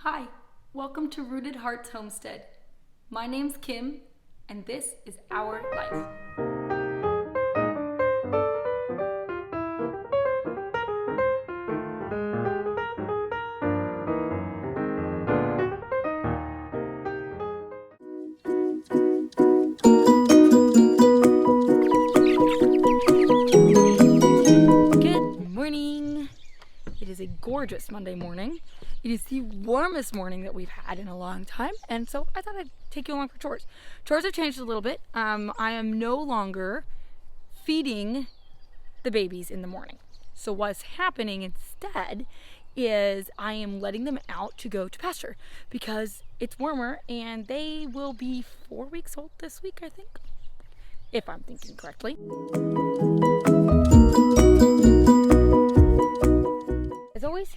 Hi, welcome to Rooted Hearts Homestead. My name's Kim, and this is our life. Good morning. It is a gorgeous Monday morning. It is the warmest morning that we've had in a long time, and so I thought I'd take you along for chores. Chores have changed a little bit. I am no longer feeding the babies in the morning. So what's happening instead is I am letting them out to go to pasture because it's warmer and they will be 4 weeks old this week, I think, if I'm thinking correctly. As always,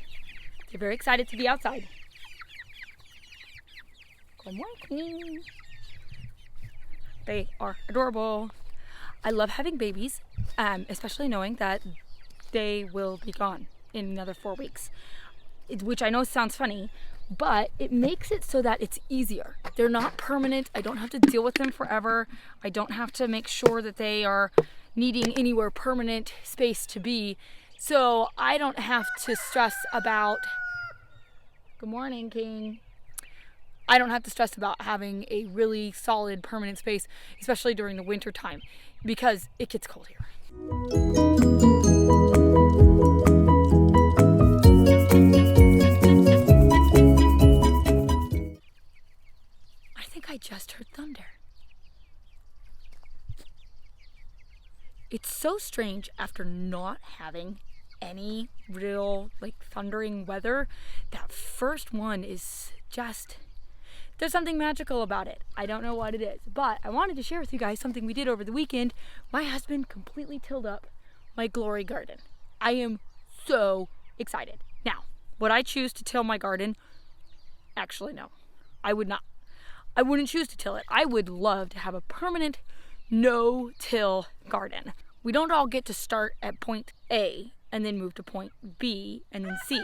they're very excited to be outside. Good morning. They are adorable. I love having babies, especially knowing that they will be gone in another 4 weeks, which I know sounds funny, but it makes it so that it's easier. They're not permanent. I don't have to deal with them forever. I don't have to make sure that they are needing anywhere permanent space to be. So I don't have to stress about, good morning, King. I don't have to stress about having a really solid permanent space, especially during the winter time, because it gets cold here. I think I just heard thunder. It's so strange after not having any real thundering weather. That first one is just, there's something magical about it. I don't know what it is, but I wanted to share with you guys something we did over the weekend. My husband completely tilled up my glory garden. I am so excited. Now, would I choose to till my garden? Actually, no, I would not. I wouldn't choose to till it. I would love to have a permanent no-till garden. We don't all get to start at point A and then move to point B and then C.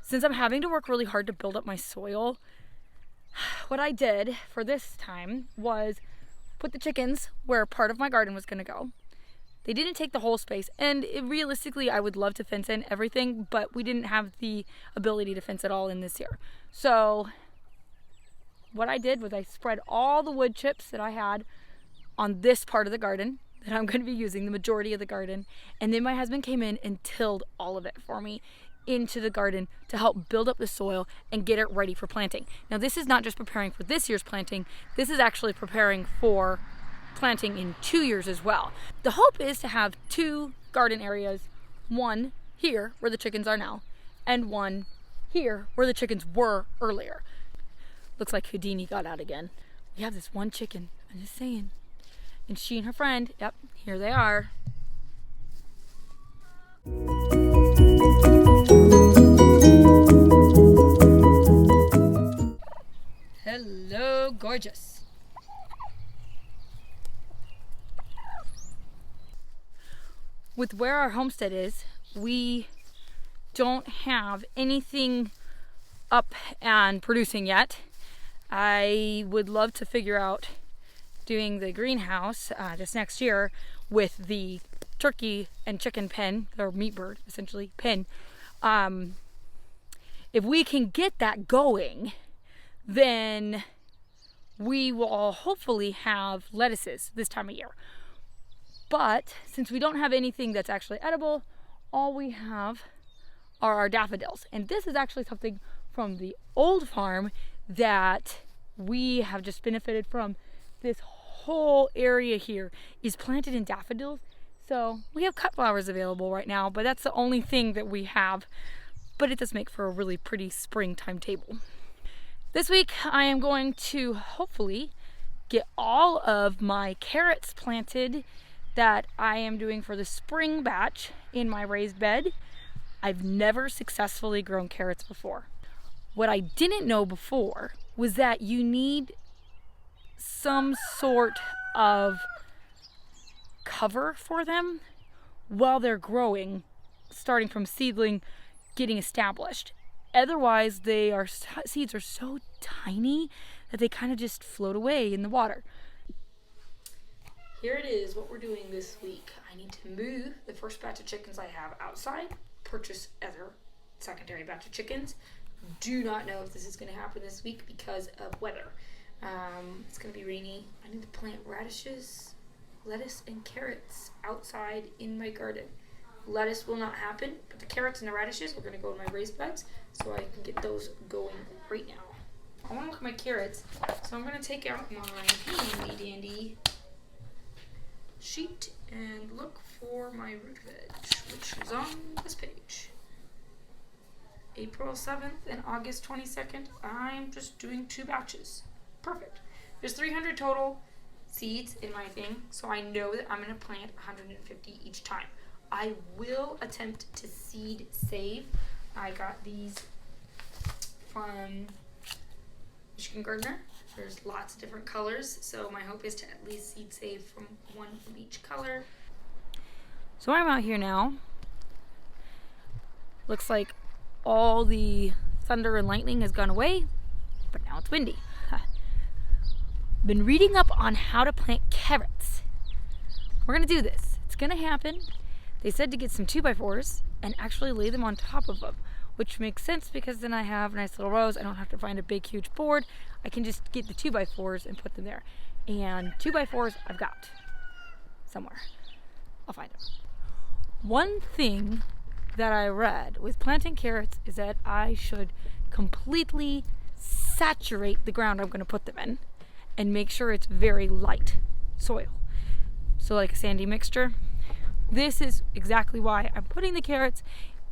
Since I'm having to work really hard to build up my soil, what I did for this time was put the chickens where part of my garden was going to go. They didn't take the whole space, and realistically I would love to fence in everything, but we didn't have the ability to fence it all in this year. So what I did was I spread all the wood chips that I had on this part of the garden that I'm going to be using, the majority of the garden, and then my husband came in and tilled all of it for me into the garden to help build up the soil and get it ready for planting. Now, this is not just preparing for this year's planting, this is actually preparing for planting in 2 years as well. The hope is to have 2 garden areas, one here where the chickens are now, and one here where the chickens were earlier. Looks like Houdini got out again. We have this one chicken, I'm just saying. And she and her friend, yep, here they are. Hello, gorgeous. With where our homestead is, we don't have anything up and producing yet. I would love to figure out doing the greenhouse this next year with the turkey and chicken pen, or meat bird essentially pen. If we can get that going, then we will hopefully have lettuces this time of year. But since we don't have anything that's actually edible, all we have are our daffodils. And this is actually something from the old farm that we have just benefited from. This whole area here is planted in daffodils. So we have cut flowers available right now, but that's the only thing that we have. But it does make for a really pretty springtime table. This week I am going to hopefully get all of my carrots planted that I am doing for the spring batch in my raised bed. I've never successfully grown carrots before. What I didn't know before was that you need some sort of cover for them while they're growing, starting from seedling, getting established. Otherwise, seeds are so tiny that they kind of just float away in the water. Here it is, what we're doing this week. I need to move the first batch of chickens I have outside, purchase other secondary batch of chickens. Do not know if this is going to happen this week because of weather. It's going to be rainy. I need to plant radishes, lettuce, and carrots outside in my garden. Lettuce will not happen, but the carrots and the radishes are going to go in my raised beds, so I can get those going right now. I want to look at my carrots, so I'm going to take out my handy dandy sheet and look for my root veg, which is on this page. April 7th and August 22nd, I'm just doing 2 batches. Perfect. There's 300 total seeds in my thing, so I know that I'm going to plant 150 each time. I will attempt to seed save. I got these from Michigan Gardener. There's lots of different colors, so my hope is to at least seed save from one from each color. So I'm out here now. Looks like all the thunder and lightning has gone away, but now it's windy. Been reading up on how to plant carrots. We're gonna do this. It's gonna happen. They said to get some 2x4s and actually lay them on top of them, which makes sense because then I have nice little rows. I don't have to find a big, huge board. I can just get the 2x4s and put them there. And 2x4s I've got somewhere. I'll find them. One thing that I read with planting carrots is that I should completely saturate the ground I'm going to put them in and make sure it's very light soil. So like a sandy mixture. This is exactly why I'm putting the carrots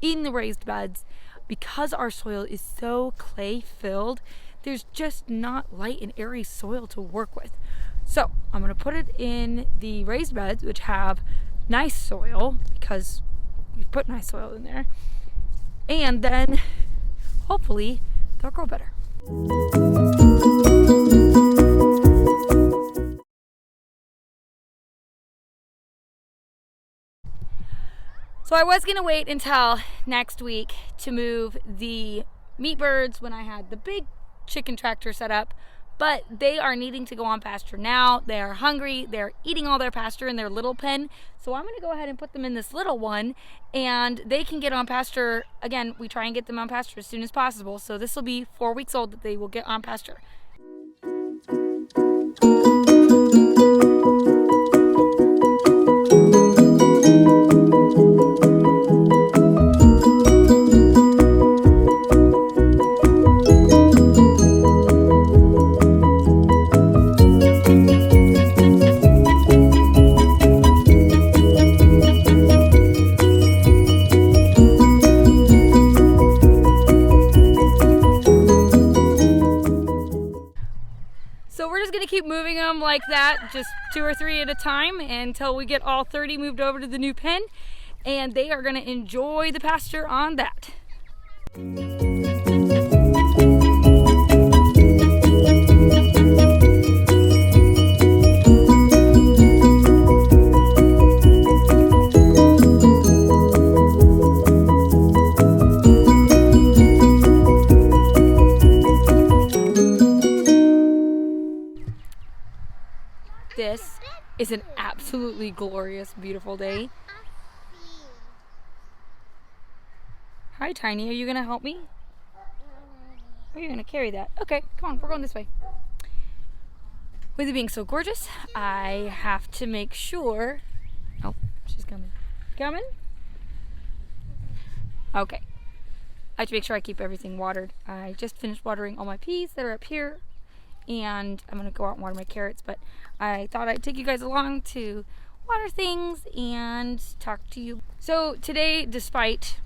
in the raised beds. Because our soil is so clay filled, there's just not light and airy soil to work with. So I'm going to put it in the raised beds, which have nice soil because we've put nice soil in there. And then hopefully they'll grow better. So I was going to wait until next week to move the meat birds when I had the big chicken tractor set up, but they are needing to go on pasture now. They are hungry. They're eating all their pasture in their little pen. So I'm going to go ahead and put them in this little one and they can get on pasture. Again, we try and get them on pasture as soon as possible. So this will be 4 weeks old that they will get on pasture. Keep moving them like that, just 2 or 3 at a time until we get all 30 moved over to the new pen, and they are going to enjoy the pasture on that. This is an absolutely glorious, beautiful day. Hi, Tiny. Are you going to help me? Or are you going to carry that? Okay, come on. We're going this way. With it being so gorgeous, I have to make sure... Oh, she's coming. Coming? Okay. I have to make sure I keep everything watered. I just finished watering all my peas that are up here. And I'm going to go out and water my carrots, but I thought I'd take you guys along to water things and talk to you. So today, despite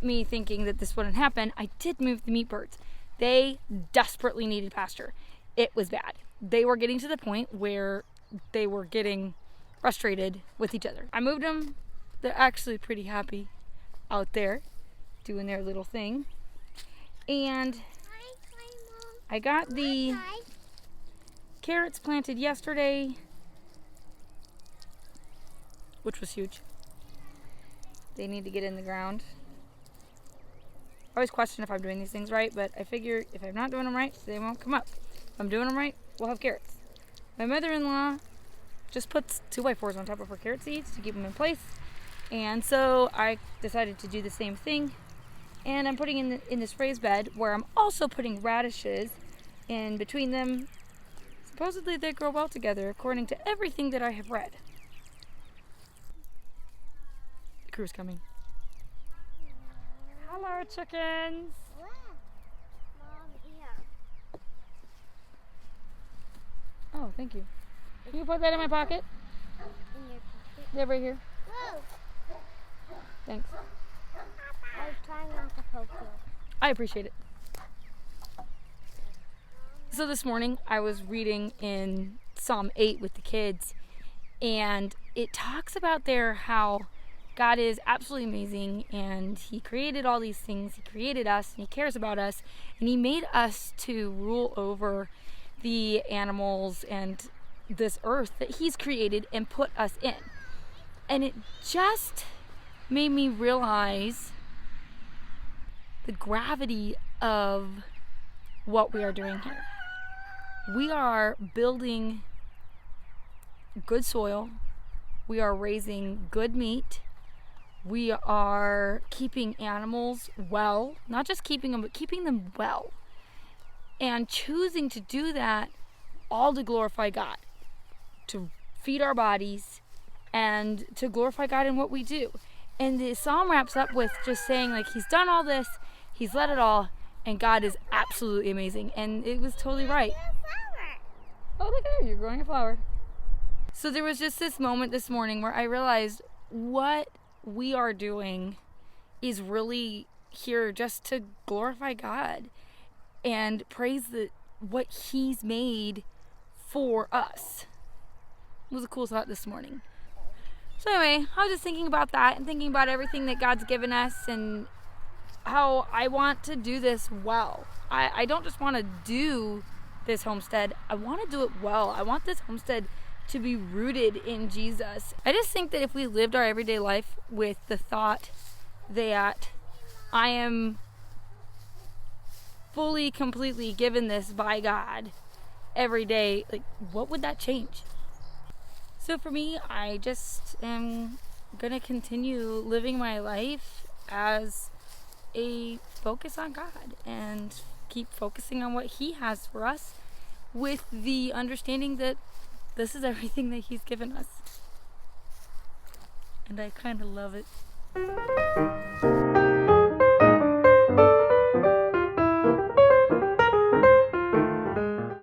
me thinking that this wouldn't happen, I did move the meat birds. They desperately needed pasture. It was bad. They were getting to the point where they were getting frustrated with each other. I moved them. They're actually pretty happy out there doing their little thing. And I got the carrots planted yesterday, which was huge. They need to get in the ground. I always question if I'm doing these things right, but I figure if I'm not doing them right, they won't come up. If I'm doing them right, we'll have carrots. My mother-in-law just puts 2x4s on top of her carrot seeds to keep them in place. And so I decided to do the same thing. And I'm putting in this raised bed where I'm also putting radishes in between them. Supposedly they grow well together according to everything that I have read. The crew's coming. Hello, chickens. Mom, here. Oh, thank you. Can you put that in my pocket? In your pocket. Yeah, right here. Whoa! Thanks. I was trying not to poke you. I appreciate it. So this morning I was reading in Psalm 8 with the kids, and it talks about there how God is absolutely amazing, and He created all these things. He created us, and He cares about us, and He made us to rule over the animals and this earth that He's created and put us in. And it just made me realize the gravity of what we are doing here. We are building good soil. We are raising good meat. We are keeping animals well, not just keeping them, but keeping them well. And choosing to do that all to glorify God, to feed our bodies and to glorify God in what we do. And the psalm wraps up with just saying, like, He's done all this, He's led it all, and God is absolutely amazing. And it was totally right. Oh, look at her, you're growing a flower. So there was just this moment this morning where I realized what we are doing is really here just to glorify God and praise what He's made for us. It was a cool thought this morning. So anyway, I was just thinking about that and thinking about everything that God's given us and how I want to do this well. I don't just want to do this homestead. I want to do it well. I want this homestead to be rooted in Jesus. I just think that if we lived our everyday life with the thought that I am fully, completely given this by God every day, like, what would that change? So for me, I just am gonna continue living my life as a focus on God and keep focusing on what He has for us, with the understanding that this is everything that He's given us. And I kind of love it.